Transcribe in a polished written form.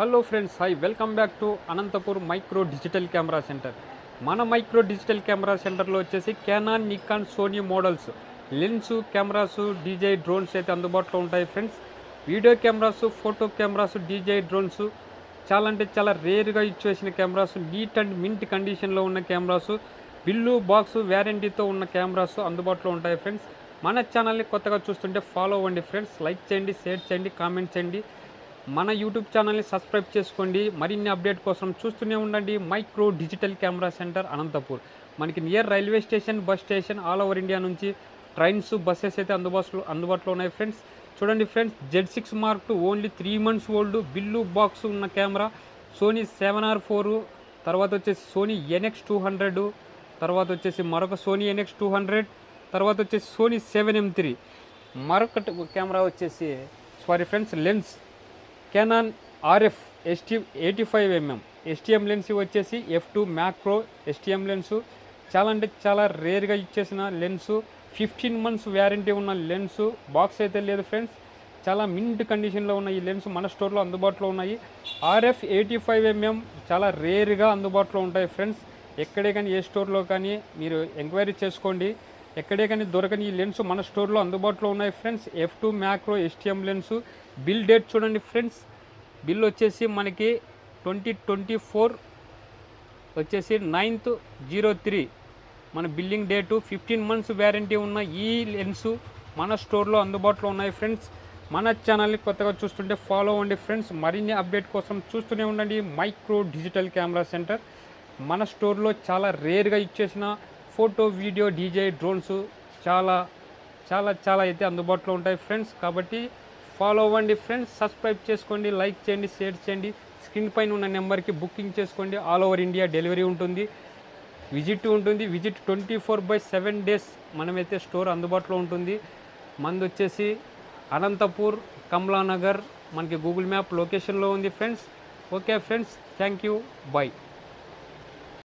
Hello friends, hi, welcome back to Anantapur micro digital camera centre. మన micro digital camera సెంటర్లో వచ్చేసి Canon, Nikon, Sony models lens, cameras, DJ drones అయితే అందుబాటులో ఉంటాయి friends. Video cameras, photo cameras, DJ drones చాలా అంటే చాలా రేర్గా ఇచ్చేసిన కెమెరాస్, నీట్ అండ్ మింట్ కండిషన్లో ఉన్న కెమెరాస్, బిల్లు బాక్స్ వ్యారంటీతో ఉన్న కెమెరాస్ అందుబాటులో ఉంటాయి ఫ్రెండ్స్. మన ఛానల్ని కొత్తగా చూస్తుంటే ఫాలో అవ్వండి ఫ్రెండ్స్. లైక్ చేయండి, షేర్ చేయండి, కామెంట్ చేయండి. మన యూట్యూబ్ ఛానల్ని సబ్స్క్రైబ్ చేసుకోండి. మరిన్ని అప్డేట్ కోసం చూస్తూనే ఉండండి. Micro digital camera centre Anantapur. మనకి near railway station, bus station, all over India నుంచి ట్రైన్స్, బస్సెస్ అయితే అందుబాటులో ఉన్నాయి ఫ్రెండ్స్. చూడండి friends, Z6 Mark II only 3 months old bill box ఉన్న కెమెరా. సోనీ 7R4, తర్వాత వచ్చేసి సోనీ NX200, తర్వాత వచ్చేసి మరొక సోనీ NX200, తర్వాత వచ్చేసి సోనీ 7M3. మరొక కెమెరా వచ్చేసి friends lens Canon RF ST85mm STM lens వచ్చేసి f2 మ్యాక్రో STM లెన్స్. చాలా అంటే చాలా రేర్గా ఇచ్చేసిన లెన్స్. 15 months వ్యారంటీ ఉన్న లెన్స్. బాక్స్ అయితే లేదు ఫ్రెండ్స్. చాలా మింట్ కండిషన్లో ఉన్న ఈ లెన్స్ మన స్టోర్లో అందుబాటులో ఉన్నాయి. RF 85mm చాలా రేర్గా అందుబాటులో ఉంటాయి ఫ్రెండ్స్. ఎక్కడే కానీ ఏ స్టోర్లో కానీ మీరు ఎంక్వైరీ చేసుకోండి. ఎక్కడే కానీ దొరకని ఈ లెన్స్ మన స్టోర్లో అందుబాటులో ఉన్నాయి friends. f2 macro STM lens. Bill date చూడండి ఫ్రెండ్స్. బిల్ వచ్చేసి మనకి 2024 వచ్చేసి 9/03 మన బిల్లింగ్ డేటు. 15 months వ్యారంటీ ఉన్న ఈ లెన్స్ మన స్టోర్లో అందుబాటులో ఉన్నాయి ఫ్రెండ్స్. మన ఛానల్ని కొత్తగా చూస్తుంటే ఫాలో అవ్వండి ఫ్రెండ్స్. మరిన్ని అప్డేట్ కోసం చూస్తూనే ఉండండి. మైక్రో డిజిటల్ కెమెరా సెంటర్ మన స్టోర్లో చాలా రేర్గా ఇచ్చేసిన ఫోటో, వీడియో, డీజే డ్రోన్స్ చాలా చాలా చాలా అయితే అందుబాటులో ఉంటాయి ఫ్రెండ్స్. కాబట్టి ఫాలో అవ్వండి ఫ్రెండ్స్. సబ్స్క్రైబ్ చేసుకోండి, లైక్ చేయండి, షేర్ చేయండి. స్క్రీన్ పైన ఉన్న నెంబర్కి బుకింగ్ చేసుకోండి. ఆల్ ఓవర్ ఇండియా డెలివరీ ఉంటుంది, విజిట్ ఉంటుంది. విజిట్ 24/7 days మనమైతే స్టోర్ అందుబాటులో ఉంటుంది. మంది వచ్చేసి అనంతపూర్, కమలానగర్, మనకి గూగుల్ మ్యాప్ లొకేషన్లో ఉంది friends. Okay friends, thank you, bye.